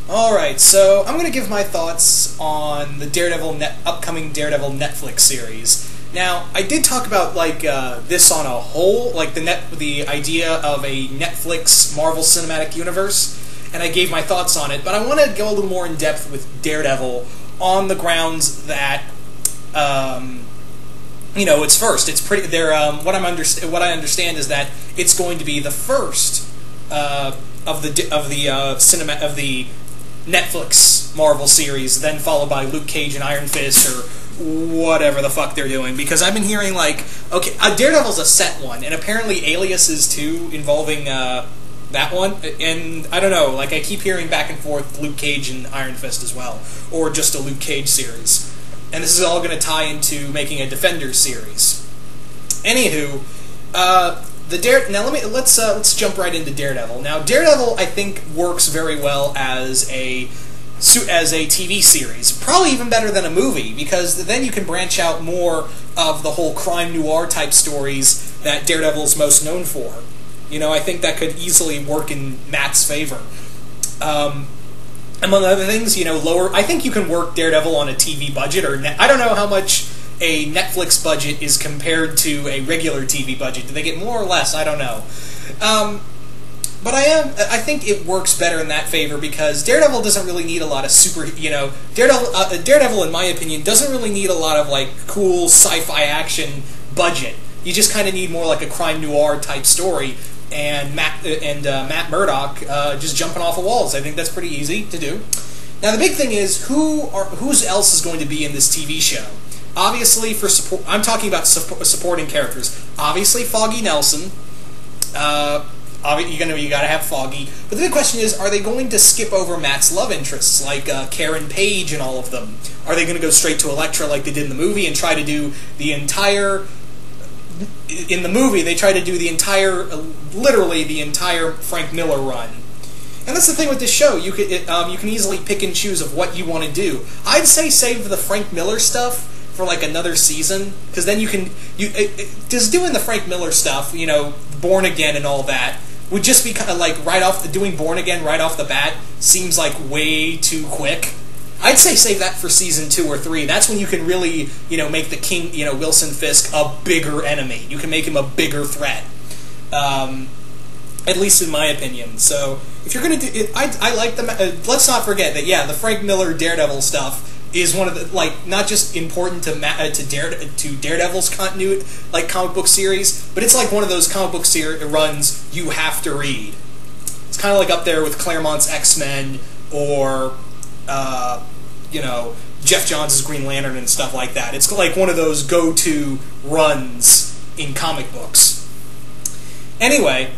Alright, so I'm going to give my thoughts on the upcoming Daredevil Netflix series. Now, I did talk about this on a whole, like the idea of a Netflix Marvel Cinematic Universe, and I gave my thoughts on it, but I want to go a little more in depth with Daredevil on the grounds that it's first. It's pretty. What I understand is that it's going to be the first of the Netflix Marvel series, then followed by Luke Cage and Iron Fist or whatever the fuck they're doing. Because I've been hearing Daredevil's a set one, and apparently Alias is too, involving that one. And I don't know. I keep hearing back and forth Luke Cage and Iron Fist as well, or just a Luke Cage series. And this is all going to tie into making a Defenders series. Anywho, let's jump right into Daredevil. Now, Daredevil, I think, works very well as a TV series. Probably even better than a movie, because then you can branch out more of the whole crime noir type stories that Daredevil is most known for. I think that could easily work in Matt's favor. Among other things, I think you can work Daredevil on a TV budget, I don't know how much a Netflix budget is compared to a regular TV budget. Do they get more or less? I don't know. But I think it works better in that favor, because Daredevil doesn't really need a lot of Daredevil, in my opinion, doesn't really need a lot of, cool sci-fi action budget. You just kind of need more like a crime noir type story, and Matt Murdock just jumping off of walls. I think that's pretty easy to do. Now, the big thing is, who else is going to be in this TV show? Obviously, I'm talking about supporting characters. Obviously, Foggy Nelson. You gotta have Foggy. But the big question is, are they going to skip over Matt's love interests, like Karen Page and all of them? Are they going to go straight to Elektra like they did in the movie and try to do the entire... In the movie, they try to do literally the entire Frank Miller run. And that's the thing with this show. You can easily pick and choose of what you want to do. I'd say save the Frank Miller stuff for another season, because then just doing the Frank Miller stuff, Born Again and all that, would just be kind of doing Born Again right off the bat seems like way too quick. I'd say save that for season 2 or 3. That's when you can really, make the King, Wilson Fisk a bigger enemy. You can make him a bigger threat. At least in my opinion. So, if you're going to do it, I like let's not forget that, the Frank Miller Daredevil stuff is one of the, not just important to Daredevil's continuity, comic book series, but it's one of those comic book runs you have to read. It's kind of up there with Claremont's X-Men, or, Jeff Johns' Green Lantern and stuff like that. It's one of those go-to runs in comic books. Anyway,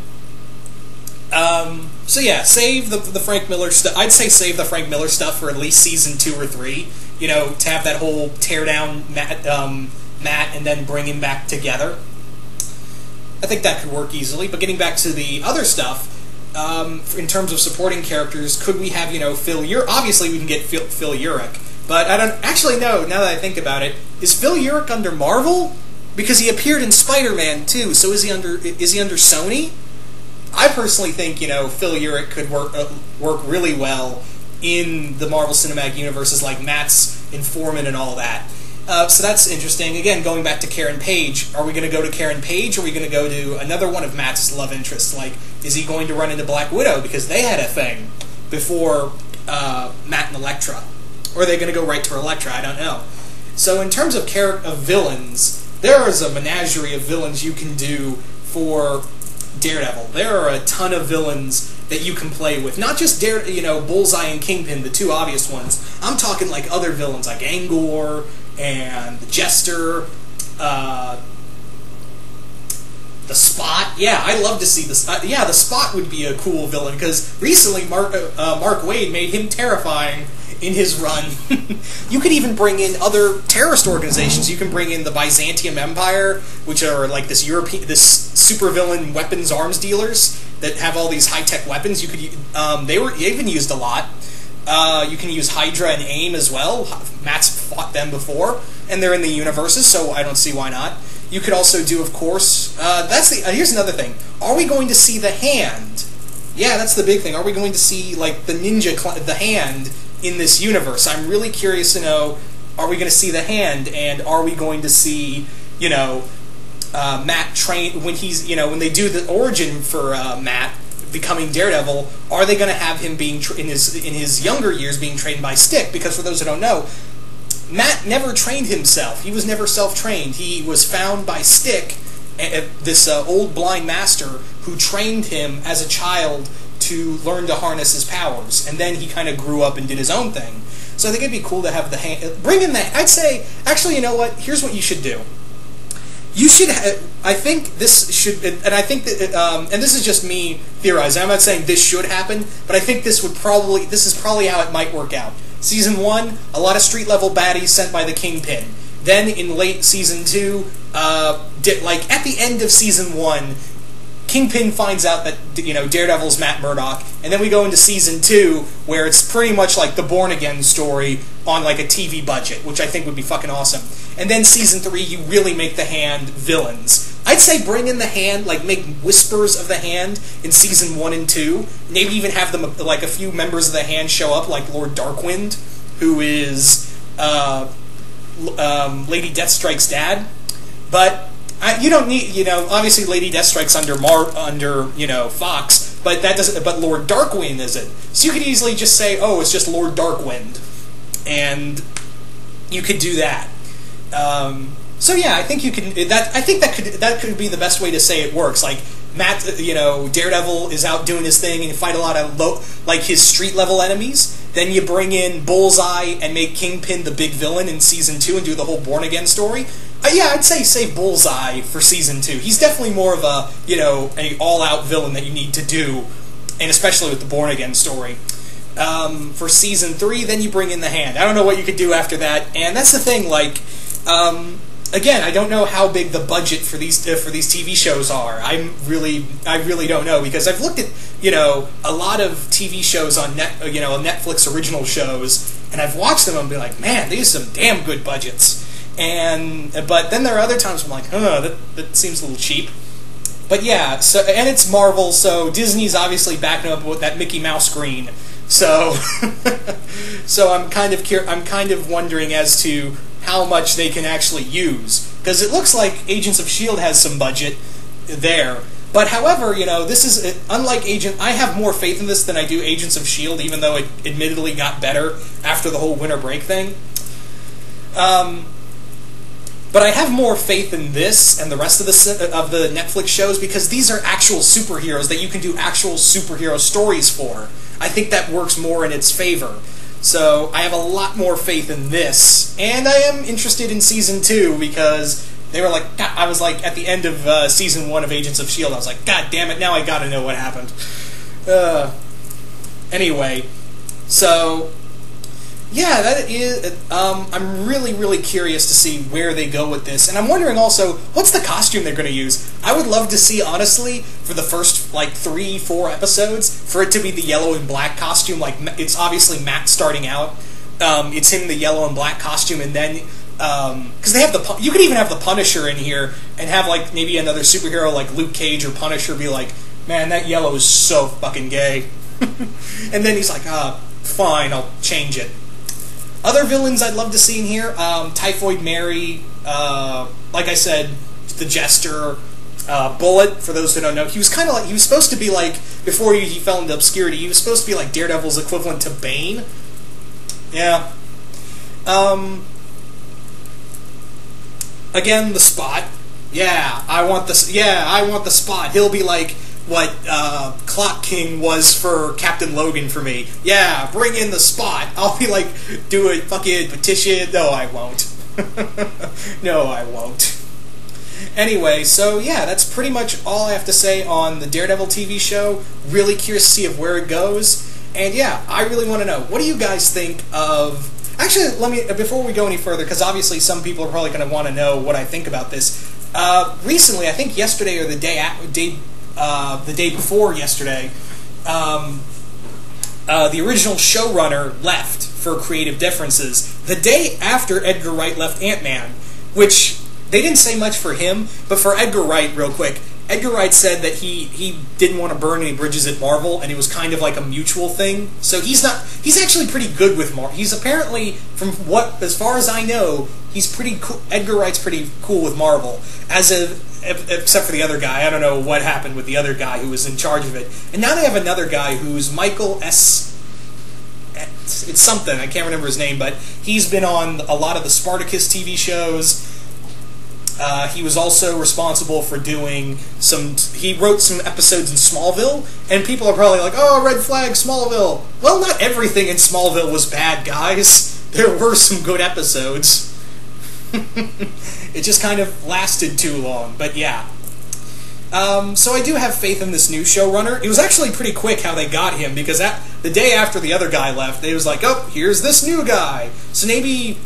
save the Frank Miller stuff. I'd say save the Frank Miller stuff for at least season 2 or 3. To have that whole tear down Matt and then bring him back together. I think that could work easily. But getting back to the other stuff, in terms of supporting characters, could we have, Phil Urich? Obviously, we can get Phil Urich. But I don't actually know. Now that I think about it, is Phil Urich under Marvel? Because he appeared in Spider-Man too. So is he under Sony? I personally think Phil Urich could work really well in the Marvel Cinematic Universes, like Matt's informant and all that. So that's interesting. Again, going back to Karen Page, are we going to go to Karen Page, or are we going to go to another one of Matt's love interests? Is he going to run into Black Widow, because they had a thing before Matt and Elektra? Or are they going to go right to Elektra? I don't know. So in terms of villains, there is a menagerie of villains you can do for Daredevil. There are a ton of villains that you can play with. Not just Bullseye and Kingpin, the two obvious ones. I'm talking other villains like Angor and the Jester, the Spot. Yeah, I'd love to see the Spot. Yeah, the Spot would be a cool villain, because recently Mark Waid made him terrifying in his run. You could even bring in other terrorist organizations. You can bring in the Byzantium Empire, which are this supervillain weapons arms dealers that have all these high-tech weapons. You could they even used a lot. You can use Hydra and AIM as well. Matt's fought them before, and they're in the universes, so I don't see why not. You could also do, of course, here's another thing. Are we going to see the Hand? yeah, that's the big thing. Are we going to see, like, the the Hand in this universe? I'm really curious to know, are we going to see the Hand, and are we going to see, you know, Matt train, when he's, you know, when they do the origin for Matt becoming Daredevil, are they going to have him being, in his younger years, being trained by Stick? Because for those who don't know, Matt never trained himself. He was never self-trained. He was found by Stick, this old blind master who trained him as a child to learn to harness his powers, and then he kind of grew up and did his own thing. So I think it'd be cool to have the Hand, bring in the, I'd say, actually, you know what, here's what you should do. You should, I think this should, and I think that, and this is just me theorizing, I'm not saying this should happen, but I think this is probably how it might work out. Season 1, a lot of street-level baddies sent by the Kingpin. Then, in late Season 2, like, at the end of Season 1, Kingpin finds out that, you know, Daredevil's Matt Murdock, and then we go into Season 2, where it's pretty much like the Born Again story on, like, a TV budget, which I think would be fucking awesome. And then Season 3, you really make the Hand villains. I'd say bring in the Hand, like, make whispers of the Hand in Season 1 and 2. Maybe even have them, like, a few members of the Hand show up, like Lord Darkwind, who is Lady Deathstrike's dad. But you don't need, you know, obviously Lady Deathstrike's under you know, Fox, but that doesn't. But Lord Darkwind isn't. So you could easily just say, oh, it's just Lord Darkwind, and you could do that. So yeah, I think you can. I think that could be the best way to say it works. Like Matt, you know, Daredevil is out doing his thing and you fight a lot of like his street level enemies. Then you bring in Bullseye and make Kingpin the big villain in Season 2 and do the whole Born Again story. Yeah, I'd say save Bullseye for Season 2. He's definitely more of a, you know, an all-out villain that you need to do, and especially with the Born Again story. For Season 3, then you bring in the Hand. I don't know what you could do after that, and that's the thing, like, again, I don't know how big the budget for these TV shows are. I really don't know, because I've looked at, you know, a lot of TV shows on Netflix original shows, and I've watched them and be like, man, these are some damn good budgets. But then there are other times I'm like, that seems a little cheap. But yeah, so, and it's Marvel, so Disney's obviously backing up with that Mickey Mouse green. So, so I'm kind of wondering as to how much they can actually use, because it looks like Agents of S.H.I.E.L.D. has some budget there. But however, you know, this is unlike I have more faith in this than I do Agents of S.H.I.E.L.D., even though it admittedly got better after the whole winter break thing. But I have more faith in this and the rest of the Netflix shows, because these are actual superheroes that you can do actual superhero stories for. I think that works more in its favor. So I have a lot more faith in this, and I am interested in Season 2, because they were like, I was like, at the end of Season 1 of Agents of S.H.I.E.L.D., I was like, God damn it, now I gotta know what happened. Anyway, so yeah, that is. I'm really curious to see where they go with this, and I'm wondering also, what's the costume they're going to use? I would love to see, honestly, for the first like 3-4 episodes, for it to be the yellow and black costume. Like, it's obviously Matt starting out. It's him in the yellow and black costume, and then because they have you could even have the Punisher in here and have like maybe another superhero like Luke Cage or Punisher be like, man, that yellow is so fucking gay, and then he's like, fine, I'll change it. Other villains I'd love to see in here, Typhoid Mary, like I said, the Jester, Bullet, for those who don't know. He was kind of like, he was supposed to be like, before he fell into obscurity, he was supposed to be like Daredevil's equivalent to Bane. Yeah. Again, the Spot. Yeah, I want the Spot. He'll be like what Clock King was for Captain Logan for me. Yeah, bring in the Spot. I'll be like, do a fucking petition. No, I won't. No, I won't. Anyway, so yeah, that's pretty much all I have to say on the Daredevil TV show. Really curious to see where it goes. And yeah, I really want to know, what do you guys think of... Actually, let me, before we go any further, because obviously some people are probably going to want to know what I think about this. Recently, I think yesterday or the day before yesterday, the original showrunner left for creative differences. The day after Edgar Wright left Ant-Man, which they didn't say much for him, but for Edgar Wright, real quick, Edgar Wright said that he didn't want to burn any bridges at Marvel, and it was kind of like a mutual thing. So he's actually pretty good with Marvel. He's apparently, as far as I know, he's pretty cool. Edgar Wright's pretty cool with Marvel, except for the other guy. I don't know what happened with the other guy who was in charge of it. And now they have another guy who's Michael S. It's something, I can't remember his name, but he's been on a lot of the Spartacus TV shows. He was also responsible for doing he wrote some episodes in Smallville, and people are probably like, oh, red flag, Smallville. Well, not everything in Smallville was bad, guys. There were some good episodes. It just kind of lasted too long, but yeah. So I do have faith in this new showrunner. It was actually pretty quick how they got him, because the day after the other guy left, they was like, oh, here's this new guy. So maybe,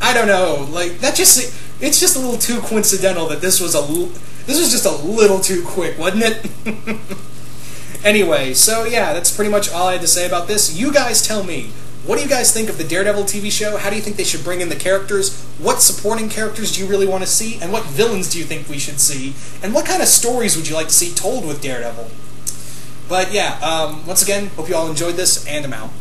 I don't know, like, it's just a little too coincidental that this was just a little too quick, wasn't it? Anyway, so yeah, that's pretty much all I had to say about this. You guys tell me, what do you guys think of the Daredevil TV show? How do you think they should bring in the characters? What supporting characters do you really want to see? And what villains do you think we should see? And what kind of stories would you like to see told with Daredevil? But yeah, once again, hope you all enjoyed this, and I'm out.